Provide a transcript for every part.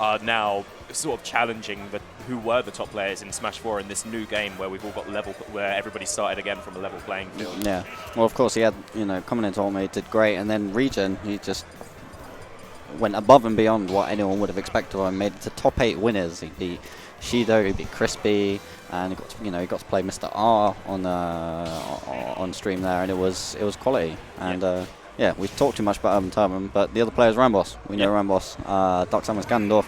are now sort of challenging who were the top players in Smash 4 in this new game where we've all got where everybody started again from a level playing field. Yeah. Well, of course, he had, coming into Ultimate, did great, and then Region, he just went above and beyond what anyone would have expected of him. Made it to top 8 winners. He beat Shido, he beat Crispy, and he got to play Mr. R on stream there, and it was quality. And yeah, we've talked too much about UrbanTurban, but the other player is RAMBOSS. We know RAMBOSS. Dark Samus Ganondorf.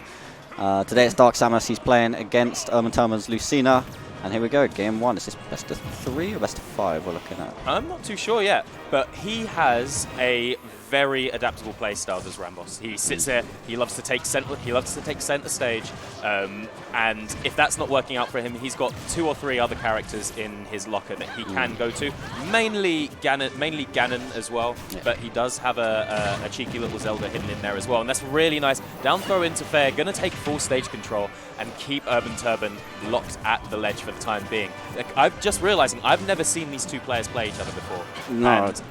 Today it's Dark Samus. He's playing against UrbanTurban's Lucina. And here we go, game 1. Is this best of 3 or best of 5 we're looking at? I'm not too sure yet, but he has a very adaptable playstyle, does RAMBOSS. He sits there, he loves to take center stage, and if that's not working out for him, he's got 2 or 3 other characters in his locker that he can go to. Mainly Ganon as well, but he does have a cheeky little Zelda hidden in there as well, and that's really nice. Down throw into fair, gonna take full stage control and keep UrbanTurban locked at the ledge for the time being. I'm just realizing I've never seen these two players play each other before. No. And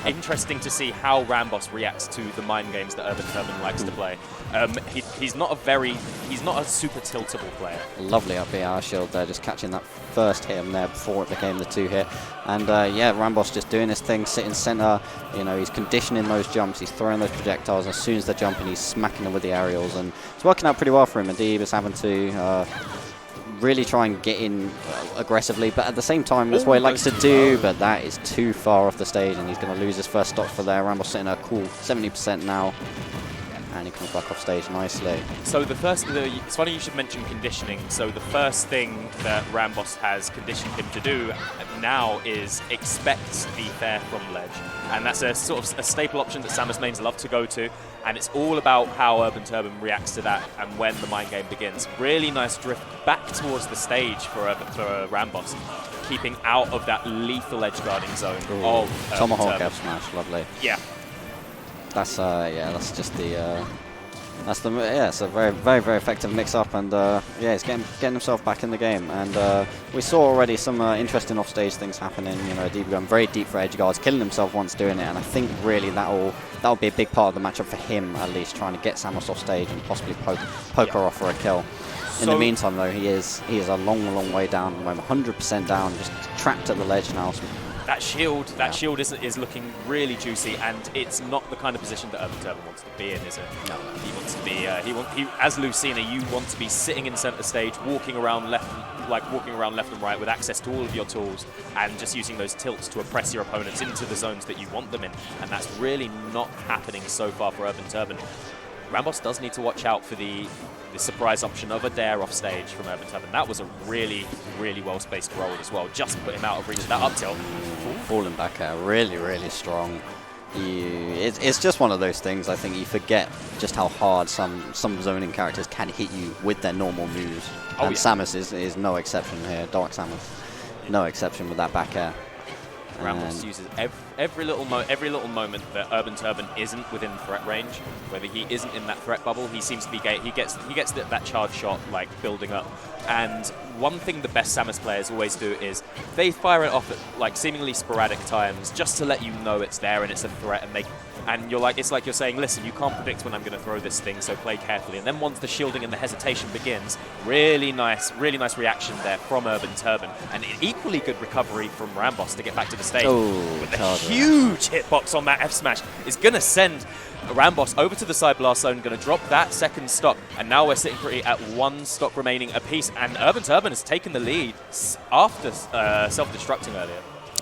interesting to see how RAMBOSS reacts to the mind games that UrbanTurban likes to play. He's not a super tiltable player. Lovely up BR shield there, just catching that first hit there before it became the 2-hit. And yeah, RAMBOSS just doing his thing, sitting center. He's conditioning those jumps, he's throwing those projectiles. As soon as they're jumping, he's smacking them with the aerials, and it's working out pretty well for him. Adib is having to really try and get in aggressively, but at the same time, that's what he likes to do, but that is too far off the stage, and he's going to lose his first stock for there. RAMBOSS sitting at a cool 70% now, and he comes back off stage nicely. So it's funny you should mention conditioning. So the first thing that RAMBOSS has conditioned him to do now is expect the fair from ledge, and that's a sort of a staple option that Samus mains love to go to, and it's all about how UrbanTurban reacts to that and when the mind game begins. Really nice drift back towards the stage for RAMBOSS, keeping out of that lethal edge guarding zone of Tomahawk F smash, lovely. Yeah. That's it's a very, very, very effective mix-up, and yeah, he's getting himself back in the game. And we saw already some interesting off-stage things happening. Adib going very deep for edge guards, killing himself once doing it, and I think really that'll be a big part of the matchup for him, at least, trying to get Samus off stage and possibly poke her off for a kill. In the meantime, though, he is a long, long way down. I'm 100% down, just trapped at the ledge now. So that shield is looking really juicy, and it's not the kind of position that UrbanTurban wants to be in, is it? No. He wants to be, as Lucina, you want to be sitting in center stage, walking around left and right with access to all of your tools, and just using those tilts to oppress your opponents into the zones that you want them in, and that's really not happening so far for UrbanTurban. RAMBOSS does need to watch out for the surprise option of a dare off stage from UrbanTurban. That was a really, really well-spaced roll as well. Just put him out of reach of that up tilt. Falling back air, really, really strong. It's just one of those things, I think you forget just how hard some zoning characters can hit you with their normal moves. And Samus is no exception here. Dark Samus, no exception with that back air. RAMBOSS uses every little moment that UrbanTurban isn't within threat range, whether he isn't in that threat bubble, he seems to be he gets that charge shot like building up. And one thing the best Samus players always do is they fire it off at like seemingly sporadic times just to let you know it's there and it's a threat, and it's like you're saying, listen, you can't predict when I'm going to throw this thing, so play carefully. And then once the shielding and the hesitation begins, really nice reaction there from UrbanTurban, and an equally good recovery from RAMBOSS to get back to the stage. But the huge hitbox on that F smash is going to send RAMBOSS over to the side blast zone, going to drop that second stock, and now we're sitting pretty at 1 stock remaining apiece, and UrbanTurban has taken the lead after self-destructing earlier.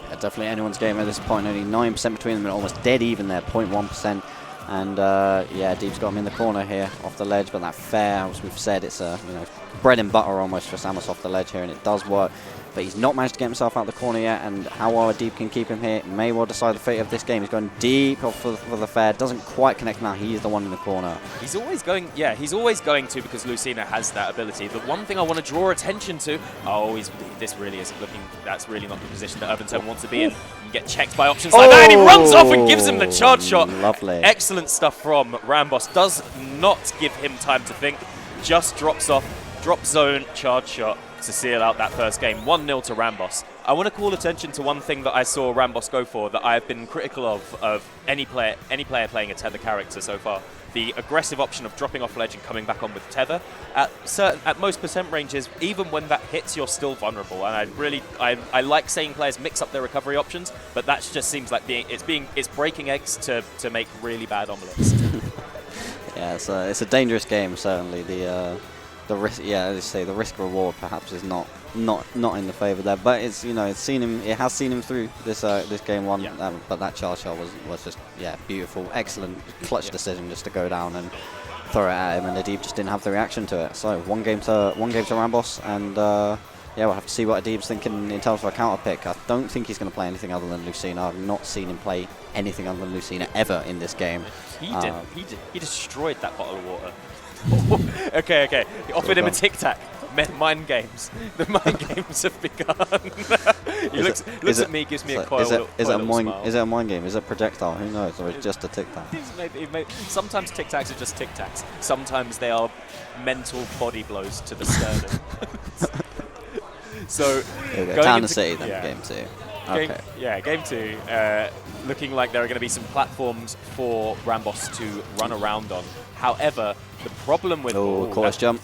Yeah, definitely anyone's game at this point. Only 9% between them, and almost dead even there, 0.1%. And yeah, Deep's got him in the corner here off the ledge, but that fair, as we've said, it's a bread and butter almost for Samus off the ledge here, and it does work. But he's not managed to get himself out of the corner yet, and how well Deep can keep him here may well decide the fate of this game. He's going deep for the fair, doesn't quite connect now. He's the one in the corner. He's always going to, because Lucina has that ability. The one thing I want to draw attention to, this really isn't looking, that's really not the position that UrbanTurban wants to be in. You can get checked by options like that, and he runs off and gives him the charge shot. Lovely. Excellent stuff from RAMBOSS. Does not give him time to think, just drops off, drop zone, charge shot to seal out that first game. 1-0 to RAMBOSS. I want to call attention to one thing that I saw Ramboss go for that I've been critical of any player playing a tether character so far. The aggressive option of dropping off ledge and coming back on with tether. At most percent ranges, even when that hits, you're still vulnerable. And I like seeing players mix up their recovery options, but that just seems like it's breaking eggs to make really bad omelets. Yeah, it's a dangerous game, certainly. The risk, yeah, as you say, the risk reward perhaps is not in the favour there, but it has seen him through this game one. Yeah. But that charge shot was just beautiful, excellent clutch decision just to go down and throw it at him, and Adib just didn't have the reaction to it. So one game to RAMBOSS, and we'll have to see what Adib's thinking in terms of a counter pick. I don't think he's going to play anything other than Lucina. I've not seen him play anything other than Lucina ever in this game. He destroyed that bottle of water. Okay. He offered him a Tic Tac. Mind games. The mind games have begun. He looks at me, gives me a coil. Is it a mind game? Is it a projectile? Who knows? Or it's just a Tic Tac? Sometimes Tic Tacs are just Tic Tacs. Sometimes they are mental body blows to the sternum. So, Town City then, game 2. Okay. Game 2. Looking like there are going to be some platforms for RAMBOSS to run around on. However, the problem with... chorus jump.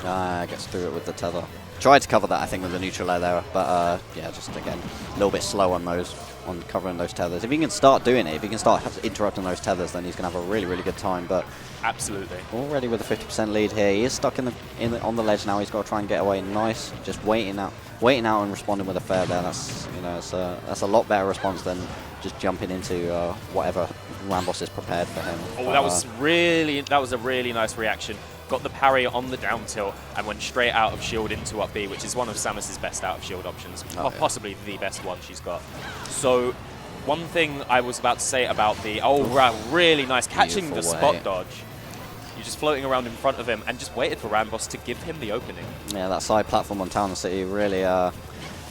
Gets through it with the tether. Tried to cover that, I think, with the neutral air there, but just again, a little bit slow on covering those tethers. If he can start doing it, if he can start interrupting those tethers, then he's going to have a really, really good time. But absolutely, already with a 50% lead here, he is stuck on the ledge now. He's got to try and get away. Nice, just waiting out and responding with a fair there. That's a lot better response than just jumping into whatever RAMBOSS is prepared for him. That was a really nice reaction. Got the parry on the down tilt and went straight out of shield into up B, which is one of Samus's best out of shield options, possibly the best one she's got. So one thing I was about to say about the really nice catching the spot dodge. You're just floating around in front of him and just waited for RAMBOSS to give him the opening. Yeah, that side platform on Town City really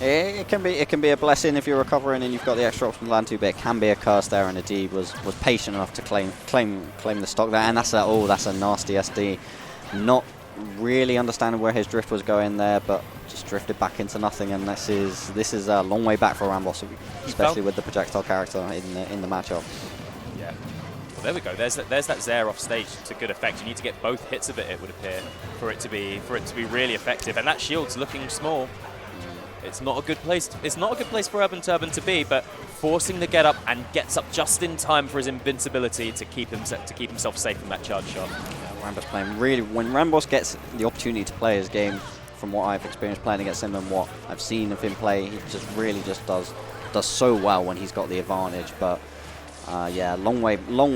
it can be a blessing if you're recovering and you've got the extra option to land to, but it can be a curse there, and Adib was patient enough to claim the stock there, and that's a nasty SD. Not really understanding where his drift was going there, but just drifted back into nothing, and this is a long way back for RAMBOSS, especially with the projectile character in the matchup. Yeah. Well, there we go. There's that Zair off stage to good effect. You need to get both hits of it, it would appear, for it to be really effective. And that shield's looking small. It's not a good place. It's not a good place for UrbanTurban to be, but forcing the get up and gets up just in time for his invincibility to keep himself safe from that charge shot. RAMBOSS playing really. When RAMBOSS gets the opportunity to play his game, from what I've experienced playing against him and what I've seen of him play, he just really does so well when he's got the advantage. But long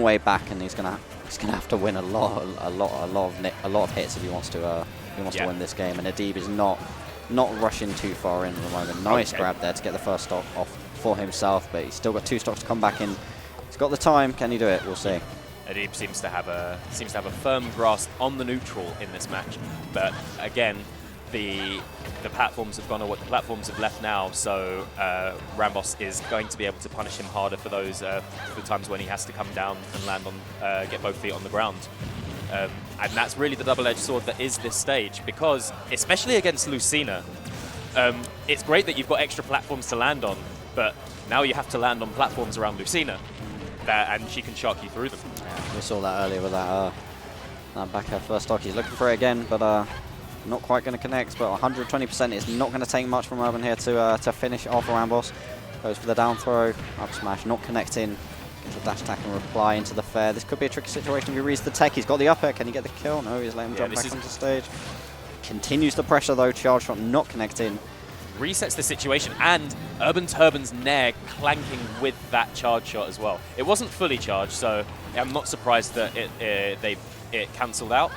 way back, and he's gonna have to win a lot of hits if he wants to win this game. And Adib is not rushing too far in at the moment. Nice grab there to get the first stock off for himself, but he's still got 2 stocks to come back in. He's got the time. Can he do it? We'll see. Adib seems to have a firm grasp on the neutral in this match, but again, the platforms have gone, or what the platforms have left now. So RAMBOSS is going to be able to punish him harder for those for the times when he has to come down and land on get both feet on the ground. And that's really the double-edged sword that is this stage, because especially against Lucina, it's great that you've got extra platforms to land on, but now you have to land on platforms around Lucina, and she can shark you through them. Yeah, we saw that earlier with that back air first stock. He's looking for it again, but not quite going to connect. But 120% is not going to take much from Urban here to finish off RAMBOSS. Goes for the down throw, up smash, not connecting. Gets a dash attack and reply into the fair. This could be a tricky situation if he reads the tech. He's got the up air. Can he get the kill? No, he's letting him jump back onto stage. Continues the pressure though. Charge shot not connecting. Resets the situation, and UrbanTurban's Nair clanking with that charge shot as well. It wasn't fully charged, so I'm not surprised that it cancelled out.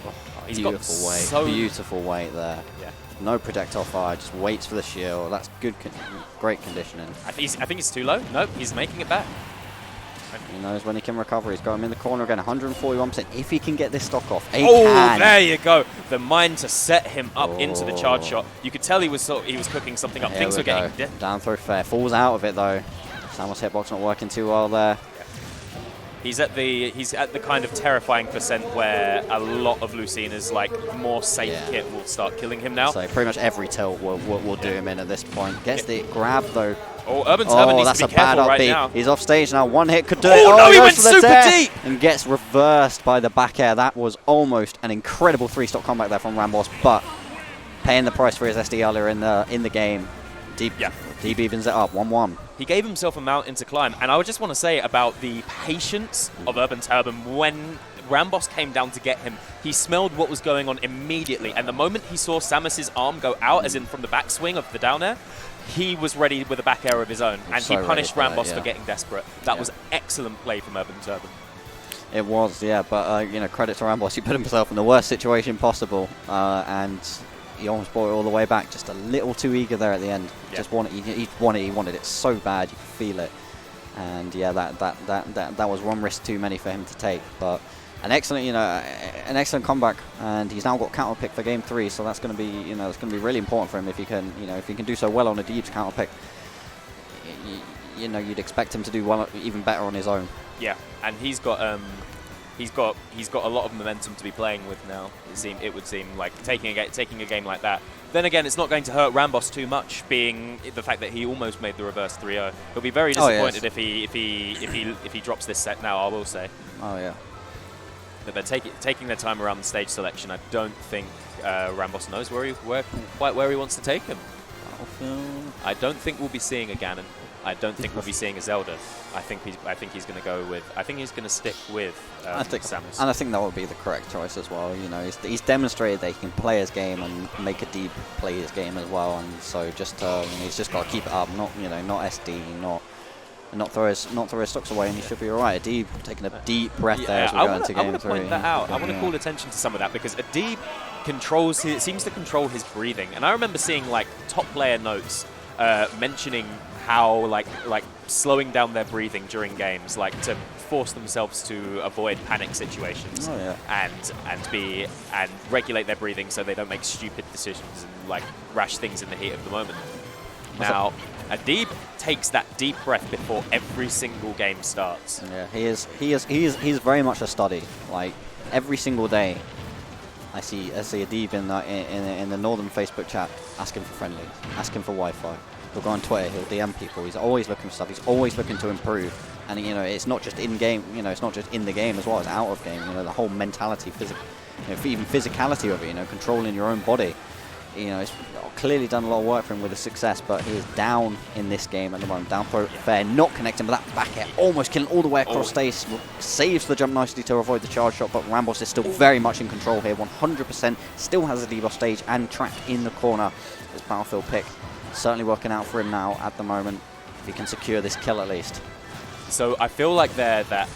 Oh, beautiful weight there. Yeah. No projectile fire, just waits for the shield. That's good, great conditioning. I think it's too low. Nope, he's making it back. He knows when he can recover. He's got him in the corner again, 141%. If he can get this stock off, there you go. The mind to set him up into the charge shot. You could tell he was cooking something up. Things were getting down throw fair. Falls out of it though. Samus hitbox not working too well there. He's at the kind of terrifying percent where a lot of Lucina's like more safe kit will start killing him now. So pretty much every tilt will do him in at this point. Gets the grab though. Oh, UrbanTurban needs that's to be a bad careful up right B. now. He's off stage now. One hit could do it. Oh no, he went goes for the super dare deep and gets reversed by the back air. That was almost an incredible 3-stock comeback there from RAMBOSS, but paying the price for his SD earlier in the game. Deep evens it up, 1-1. He gave himself a mountain to climb, and I would just want to say about the patience of UrbanTurban when RAMBOSS came down to get him. He smelled what was going on immediately, and the moment he saw Samus's arm go out, as in from the backswing of the down air, he was ready with a back air of his own, and he punished RAMBOSS for getting desperate. That was excellent play from UrbanTurban. It was, yeah, but you know, credit to RAMBOSS. He put himself in the worst situation possible, and he almost brought it all the way back. Just a little too eager there at the end. Just wanted, he wanted it so bad, you could feel it. And yeah, that was one risk too many for him to take. But an excellent, an excellent comeback, and he's now got counter pick for game 3. So that's going to be, it's going to be really important for him if he can, if he can do so well on a Deeb's counter pick. You'd expect him to do well, even better on his own. Yeah, and he's got a lot of momentum to be playing with now. It would seem like taking a game like that. Then again, it's not going to hurt RAMBOSS too much, being the fact that he almost made the reverse 3-0. He'll be very disappointed if he drops this set now, I will say. Oh yeah. But they're taking their time around the stage selection. I don't think RAMBOSS knows quite where he wants to take him. I don't think we'll be seeing a Ganon. I don't think we'll be seeing a Zelda. I think he's going to go with. I think he's going to stick with Samus. And I think that would be the correct choice as well. He's demonstrated that he can play his game and make a Deeb play his game as well. And so he's just got to keep it up. Not SD, not throw his stocks away, and he should be all right. Deeb taking a deep breath there as we go into game 3. I want to point that out. I want to call attention to some of that because Deeb seems to control his breathing. And I remember seeing like top player notes mentioning how like slowing down their breathing during games, like to force themselves to avoid panic situations and regulate their breathing so they don't make stupid decisions and like rash things in the heat of the moment. Now, Deeb takes that deep breath before every single game starts. Yeah, he's very much a study. Like every single day, I see a Deeb in the Northern Facebook chat asking for friendlies, asking for Wi-Fi. He'll go on Twitter, he'll DM people. He's always looking for stuff. He's always looking to improve. And it's not just in game. It's not just in the game as well as out of game. The whole mentality, even physicality of it. Controlling your own body. It's clearly done a lot of work for him with the success, but he is down in this game at the moment. Down throw fair, not connecting, but that back air almost killing all the way across stage. Saves the jump nicely to avoid the charge shot, but RAMBOSS is still very much in control here. 100% still has a Deeb off stage and trapped in the corner. This battlefield pick certainly working out for him now at the moment. If he can secure this kill at least. So I feel like that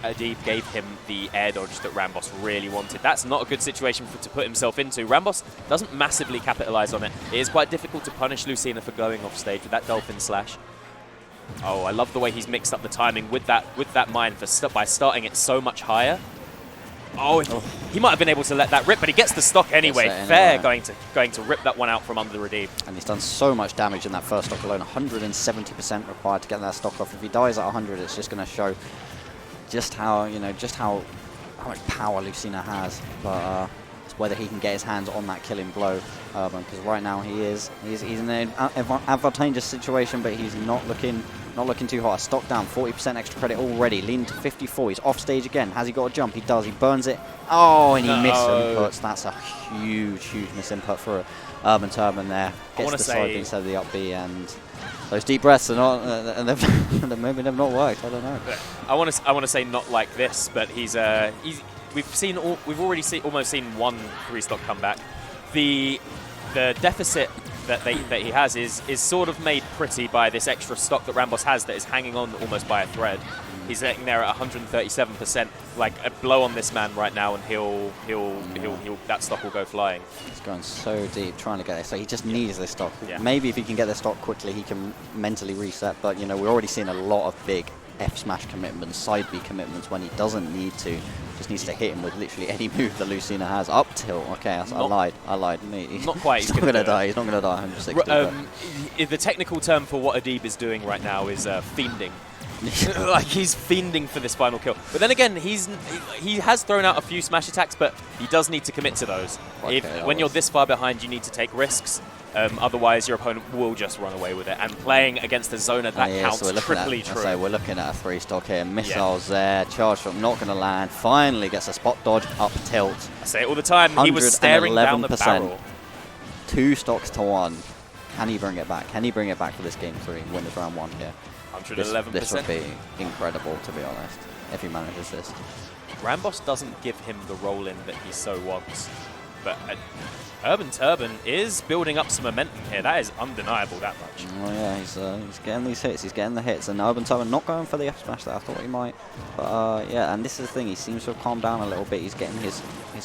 Deeb gave him the air dodge that RAMBOSS really wanted. That's not a good situation to put himself into. RAMBOSS doesn't massively capitalize on it. It is quite difficult to punish Lucina for going off stage with that Dolphin Slash. Oh, I love the way he's mixed up the timing with that mine by starting it so much higher. Oh, he might have been able to let that rip, but he gets the stock anyway. Fair going to rip that one out from under Deeb. And he's done so much damage in that first stock alone. 170% required to get that stock off. If he dies at 100, it's just going to show just how much power Lucina has. But it's whether he can get his hands on that killing blow. Because right now he's in an advantageous situation, but he's not looking too hot. Stock down, 40% extra credit already, leaning to 54. He's off stage again. Has he got a jump? He does. He burns it. Oh, and he misinputs. That's a huge misinput for UrbanTurban there. Gets the side B instead of the up B, and those deep breaths are not, and maybe they've not worked. I don't know. I want to say not like this, but we've already almost seen one 3-stock comeback. The deficit that he has is sort of made pretty by this extra stock that RAMBOSS has that is hanging on almost by a thread. He's sitting there at 137%. Like a blow on this man right now, and that stock will go flying. He's going so deep trying to get it. So he just needs this stock. Yeah. Maybe if he can get this stock quickly, he can mentally reset. But we're already seeing a lot of big F smash commitments, side B commitments when he doesn't need to. Just needs to hit him with literally any move that Lucina has. Up tilt. Okay, I lied. Not quite. He's not going to die. He's not going to die 160. The technical term for what Deeb is doing right now is fiending. Like, he's fiending for this final kill. But then again, he has thrown out a few smash attacks, but he does need to commit to those. Okay, When you're this far behind, you need to take risks. Otherwise, your opponent will just run away with it. And playing against a zoner, that counts triply true. So we're looking at a 3-stock here. Missiles there. Charge shot not going to land. Finally gets a spot dodge up tilt. I say it all the time. He was staring down the barrel. 2 stocks to 1. Can he bring it back? Can he bring it back for this game 3? Win this round 1 here. 111%. This would be incredible, to be honest, if he manages this. RAMBOSS doesn't give him the roll-in that he so wants. But UrbanTurban is building up some momentum here. That is undeniable, that much. Oh yeah, he's getting these hits. He's getting the hits. And UrbanTurban not going for the F smash that I thought he might. But yeah, and this is the thing. He seems to have calmed down a little bit. He's getting his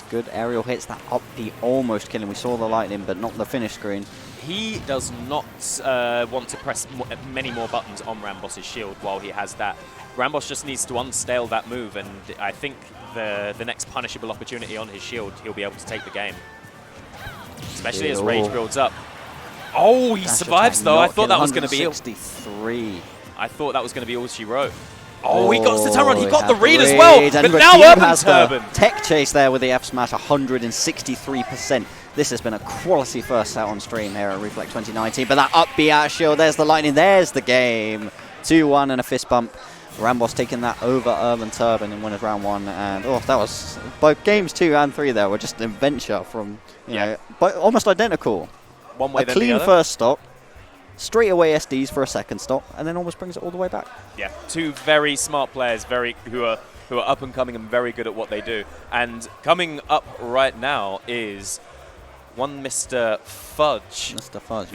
good aerial hits. That up B almost killing. We saw the lightning, but not the finish screen. He does not want to press many more buttons on RAMBOSS's shield while he has that. RAMBOSS just needs to unstale that move, and I think the next punishable opportunity on his shield, he'll be able to take the game. Especially as rage builds up. Oh, he survives though. I thought that was going to be 63. I thought that was going to be all she wrote. Oh, he got the turn run. He got the read as read, well. But now UrbanTurban. Tech chase there with the F smash, 163%. This has been a quality first set on stream here at Reflect 2019. But that up B out shield, there's the lightning, there's the game. 2-1 and a fist bump. RAMBOSS taking that over UrbanTurban in winners round 1, and that was both games 2 and 3 there were just an adventure from you know, but almost identical. One way a clean first stop, straight away SDs for a second stop, and then almost brings it all the way back. Yeah, 2 very smart players, who are up and coming and very good at what they do. And coming up right now is one Mr. Fudge. Mr. Fudge.